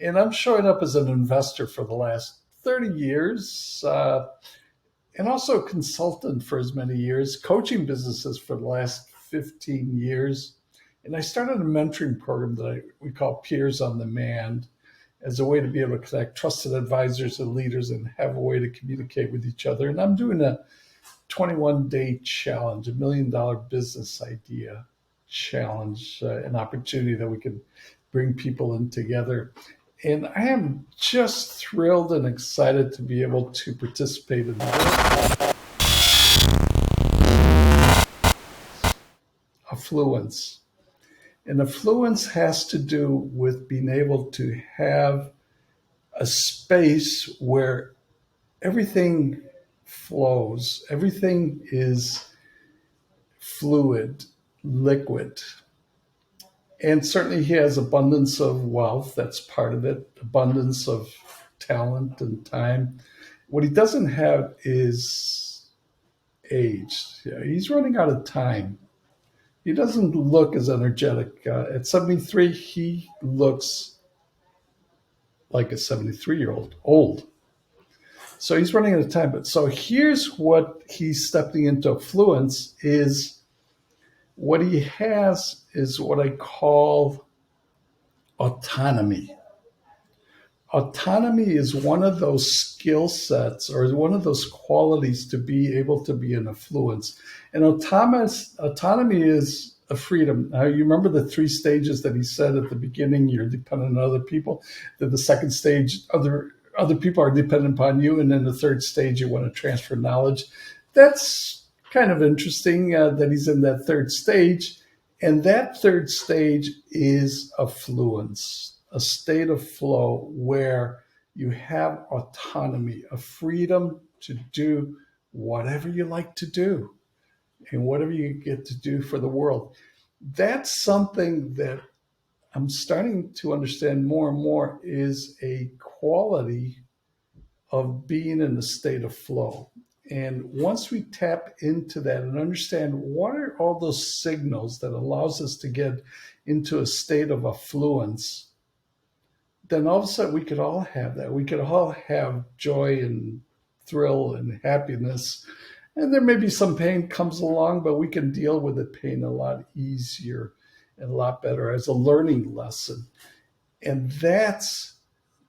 And I'm showing up as an investor for the last 30 years, and also a consultant for as many years, coaching businesses for the last 15 years. And I started a mentoring program that we call Peers on Demand as a way to be able to connect trusted advisors and leaders and have a way to communicate with each other. And I'm doing a 21-day challenge, $1 million business idea challenge, an opportunity that we can bring people in together. And I am just thrilled and excited to be able to participate in affluence. And affluence has to do with being able to have a space where everything flows, everything is fluid, liquid. And certainly he has abundance of wealth, that's part of it, abundance of talent and time. What he doesn't have is age. Yeah, he's running out of time. He doesn't look as energetic. At 73, he looks like a 73-year-old, old. So he's running out of time. But so here's what he's stepping into affluence is what he has is what I call autonomy. Autonomy is one of those skill sets or one of those qualities to be able to be an affluence. And autonomy is a freedom. Now, you remember the three stages that he said at the beginning, you're dependent on other people. Then the second stage, other people are dependent upon you. And then the third stage, you want to transfer knowledge. That's kind of interesting that he's in that third stage. And that third stage is affluence, a state of flow where you have autonomy, a freedom to do whatever you like to do and whatever you get to do for the world. That's something that I'm starting to understand more and more is a quality of being in a state of flow. And once we tap into that and understand what are all those signals that allows us to get into a state of affluence, then all of a sudden we could all have that. We could all have joy and thrill and happiness. And there may be some pain comes along, but we can deal with the pain a lot easier and a lot better as a learning lesson. And that's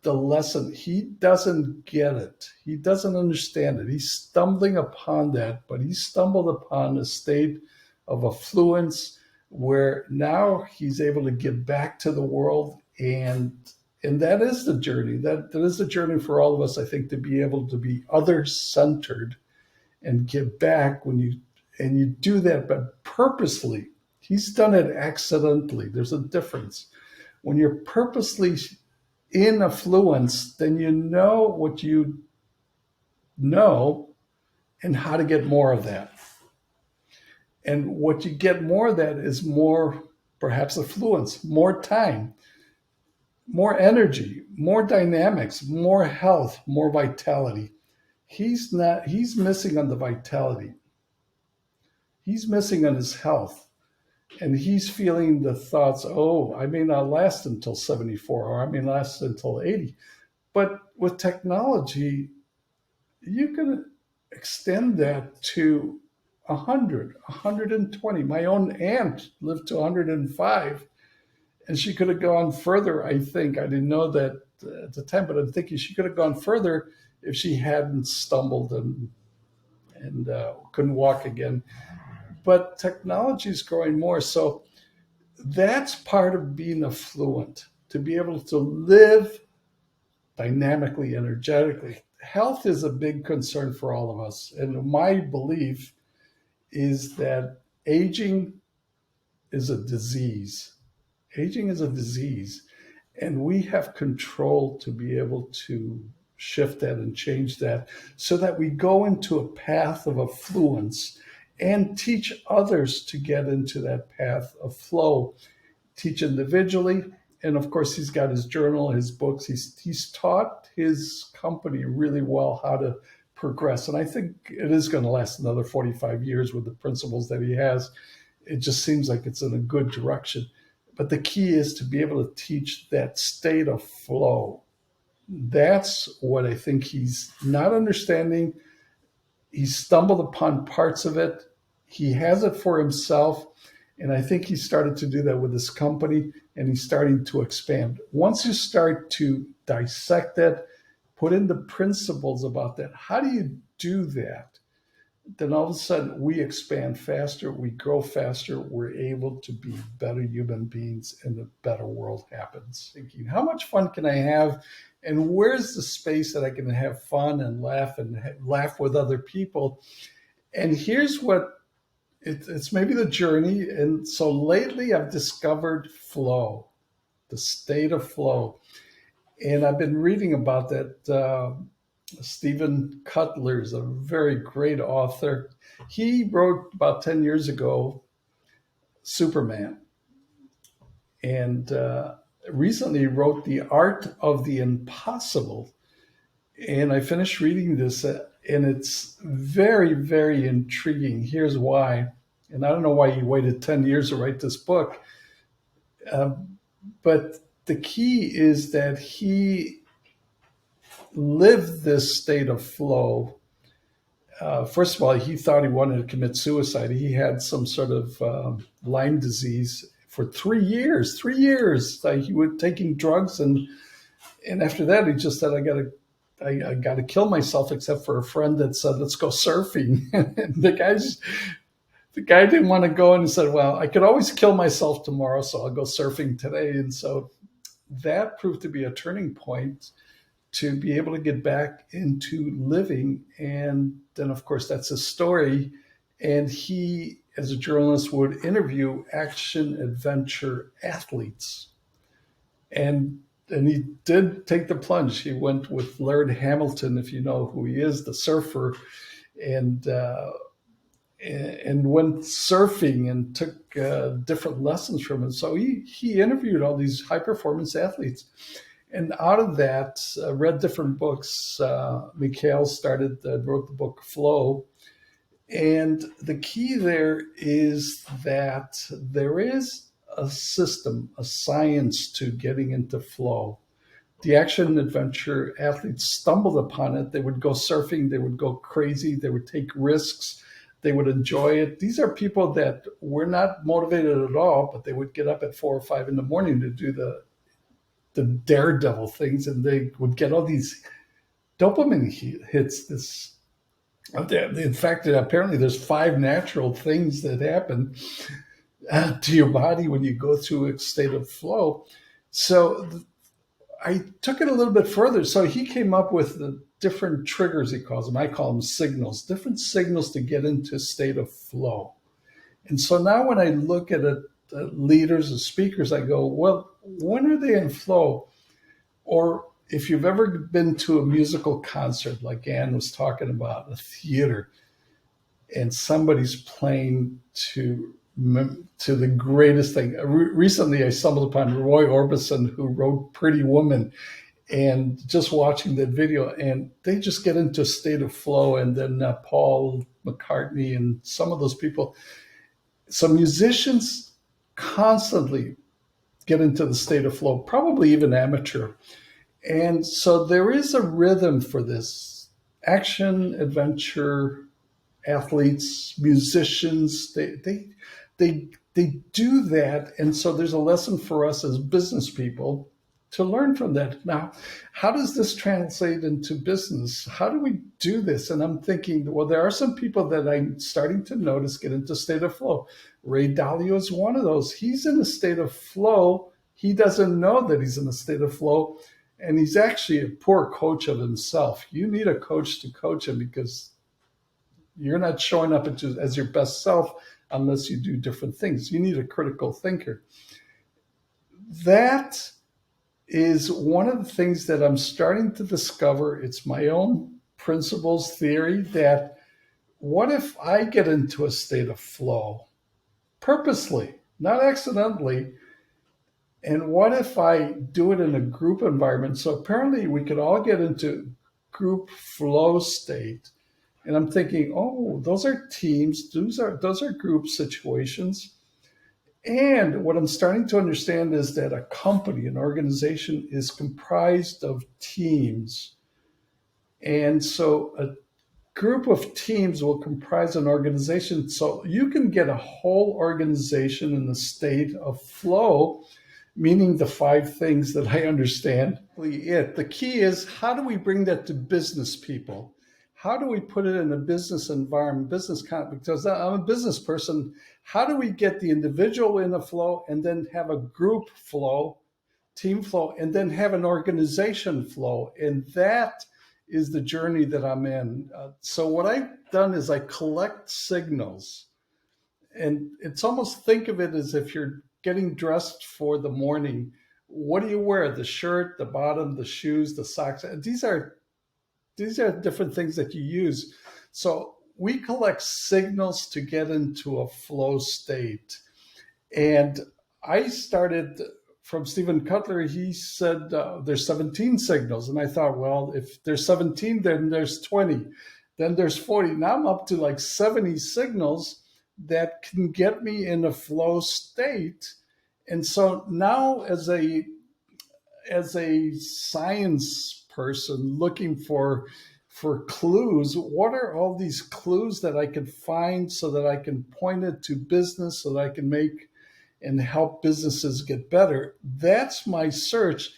the lesson. He doesn't get it. He doesn't understand it. He's stumbling upon that, but he stumbled upon a state of affluence where now he's able to give back to the world. And that is the journey. That is the journey for all of us, I think, to be able to be other-centered and give back and you do that, but purposely. He's done it accidentally. There's a difference. When you're purposely in affluence, then you know what you know and how to get more of that. And what you get more of that is more, perhaps affluence, more time, more energy, more dynamics, more health, more vitality. He's missing on the vitality. He's missing on his health. And he's feeling the thoughts, oh, I may not last until 74, or I may last until 80. But with technology, you can extend that to 100, 120. My own aunt lived to 105, and she could have gone further, I think. I didn't know that at the time, but I'm thinking she could have gone further if she hadn't stumbled and couldn't walk again. But technology is growing more. So that's part of being affluent, to be able to live dynamically, energetically. Health is a big concern for all of us. And my belief is that aging is a disease. Aging is a disease. And we have control to be able to shift that and change that so that we go into a path of affluence and teach others to get into that path of flow, teach individually. And of course, he's got his journal, his books. He's taught his company really well how to progress. And I think it is going to last another 45 years with the principles that he has. It just seems like it's in a good direction. But the key is to be able to teach that state of flow. That's what I think he's not understanding. He stumbled upon parts of it. He has it for himself. And I think he started to do that with his company, and he's starting to expand. Once you start to dissect it, put in the principles about that, how do you do that? Then all of a sudden we expand faster, we grow faster, we're able to be better human beings, and a better world happens. Thinking, how much fun can I have? And where's the space that I can have fun and laugh with other people? And here's what it's maybe the journey. And so lately I've discovered flow, the state of flow. And I've been reading about that. Stephen Cutler is a very great author. He wrote about 10 years ago Superman, and recently wrote The Art of the Impossible. And I finished reading this, and it's very, very intriguing. Here's why. And I don't know why he waited 10 years to write this book, but the key is that he lived this state of flow. First of all, he thought he wanted to commit suicide. He had some sort of Lyme disease for 3 years. 3 years, he was taking drugs, and after that, he just said, I got to kill myself." Except for a friend that said, "Let's go surfing." And the guy didn't want to go, and he said, "Well, I could always kill myself tomorrow, so I'll go surfing today." And so that proved to be a turning point to be able to get back into living. And then, of course, that's his story. And he, as a journalist, would interview action adventure athletes. And he did take the plunge. He went with Laird Hamilton, if you know who he is, the surfer, and went surfing and took different lessons from him. So he interviewed all these high performance athletes. And out of that, read different books. Mikhail wrote the book Flow. And the key there is that there is a system, a science to getting into flow. The action adventure athletes stumbled upon it. They would go surfing, they would go crazy, they would take risks, they would enjoy it. These are people that were not motivated at all, but they would get up at 4 or 5 in the morning to do the daredevil things, and they would get all these dopamine hits. In fact, apparently there's 5 natural things that happen to your body when you go through a state of flow. So I took it a little bit further. So he came up with the different triggers, he calls them. I call them signals, different signals to get into a state of flow. And so now when I look at leaders and speakers, I go, well, when are they in flow? Or if you've ever been to a musical concert, like Ann was talking about, a theater, and somebody's playing to the greatest thing. Recently, I stumbled upon Roy Orbison, who wrote Pretty Woman, and just watching that video, and they just get into a state of flow. And then Paul McCartney and some of those people, some musicians constantly get into the state of flow, probably even amateur. And so there is a rhythm for this. Action, adventure, athletes, musicians, they do that. And so there's a lesson for us as business people to learn from that. Now, how does this translate into business? How do we do this? And I'm thinking, well, there are some people that I'm starting to notice get into a state of flow. Ray Dalio is one of those. He's in a state of flow. He doesn't know that he's in a state of flow. And he's actually a poor coach of himself. You need a coach to coach him, because you're not showing up as your best self unless you do different things. You need a critical thinker. That is one of the things that I'm starting to discover. It's my own principles theory that what if I get into a state of flow purposely, not accidentally? And what if I do it in a group environment? So apparently we could all get into group flow state. And I'm thinking, oh, those are teams. Those are group situations. And what I'm starting to understand is that a company, an organization, is comprised of teams. And so a group of teams will comprise an organization. So you can get a whole organization in a state of flow, meaning the five things that I understand. The key is, how do we bring that to business people? How do we put it in a business environment, because I'm a business person. How do we get the individual in a flow and then have a group flow, team flow, and then have an organization flow? And that is the journey that I'm in. So what I've done is I collect signals, and it's almost, think of it as if you're getting dressed for the morning. What do you wear? The shirt, the bottom, the shoes, the socks. These are different things that you use. So we collect signals to get into a flow state. And I started from Stephen Cutler. He said there's 17 signals. And I thought, well, if there's 17, then there's 20, then there's 40. Now I'm up to like 70 signals that can get me in a flow state. And so now, as a science person looking for clues, what are all these clues that I can find so that I can point it to business, so that I can make and help businesses get better? That's my search.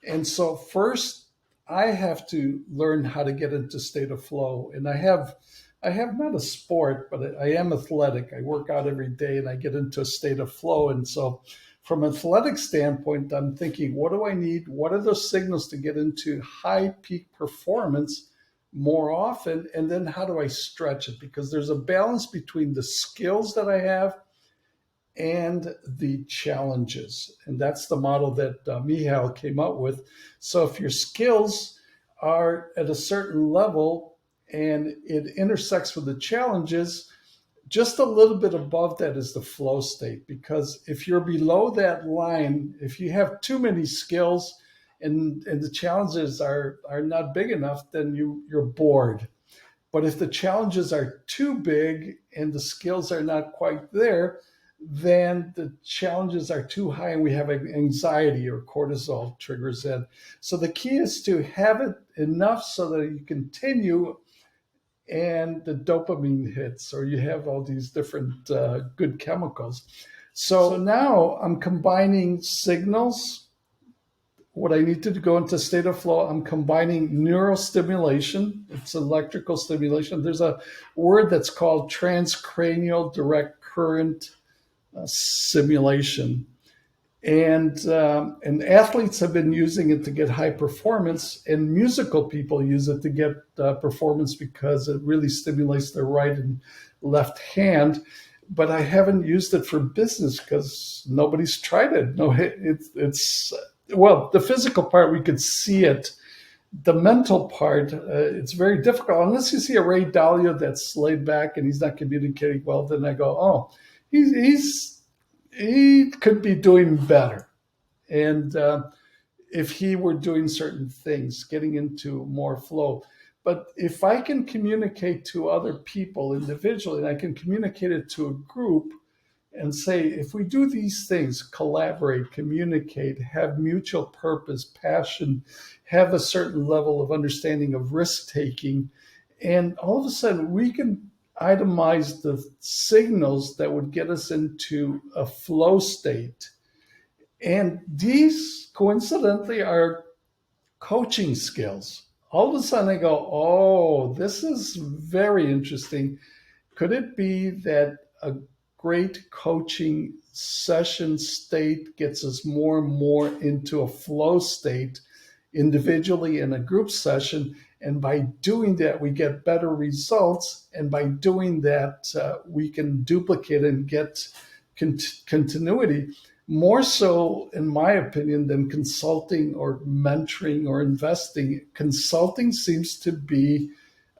And so first I have to learn how to get into state of flow. And I have not a sport, but I am athletic. I work out every day and I get into a state of flow. And so from an athletic standpoint, I'm thinking, what do I need? What are those signals to get into high peak performance more often? And then how do I stretch it? Because there's a balance between the skills that I have and the challenges. And that's the model that Mihail came up with. So if your skills are at a certain level and it intersects with the challenges, just a little bit above that is the flow state. Because if you're below that line, if you have too many skills and the challenges are not big enough, then you're bored. But if the challenges are too big and the skills are not quite there, then the challenges are too high and we have anxiety, or cortisol triggers in. So the key is to have it enough so that you continue and the dopamine hits, or you have all these different good chemicals. So now I'm combining signals. What I need to go into state of flow, I'm combining neurostimulation. It's electrical stimulation. There's a word that's called transcranial direct current simulation. And athletes have been using it to get high performance, and musical people use it to get performance because it really stimulates their right and left hand. But I haven't used it for business because nobody's tried it. No, it's well, the physical part, we could see it. The mental part, it's very difficult unless you see a Ray Dalio that's laid back and he's not communicating well. Then I go, oh, he could be doing better. And if he were doing certain things, getting into more flow. But if I can communicate to other people individually, and I can communicate it to a group and say, if we do these things, collaborate, communicate, have mutual purpose, passion, have a certain level of understanding of risk taking, and all of a sudden we can itemize the signals that would get us into a flow state. And these coincidentally are coaching skills. All of a sudden I go, oh, this is very interesting. Could it be that a great coaching session state gets us more and more into a flow state individually in a group session? And by doing that, we get better results. And by doing that, we can duplicate and get continuity, more so, in my opinion, than consulting or mentoring or investing. Consulting seems to be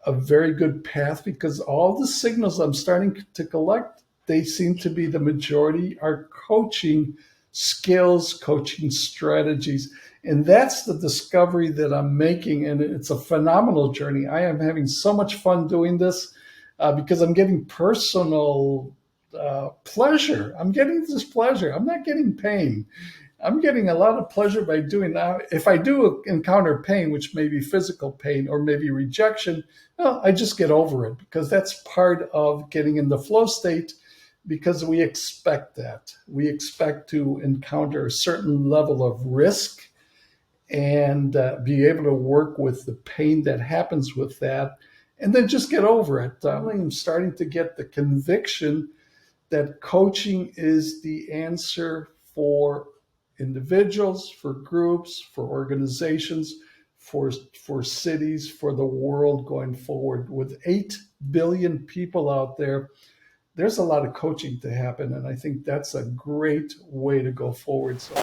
a very good path because all the signals I'm starting to collect, they seem to be, the majority are coaching skills, coaching strategies. And that's the discovery that I'm making. And it's a phenomenal journey. I am having so much fun doing this because I'm getting personal pleasure. I'm getting this pleasure. I'm not getting pain. I'm getting a lot of pleasure by doing that. If I do encounter pain, which may be physical pain or maybe rejection, well, I just get over it because that's part of getting in the flow state because we expect that. We expect to encounter a certain level of risk and be able to work with the pain that happens with that and then just get over it. I'm starting to get the conviction that coaching is the answer for individuals, for groups, for organizations, for cities, for the world going forward. With 8 billion people out there, there's a lot of coaching to happen. And I think that's a great way to go forward. So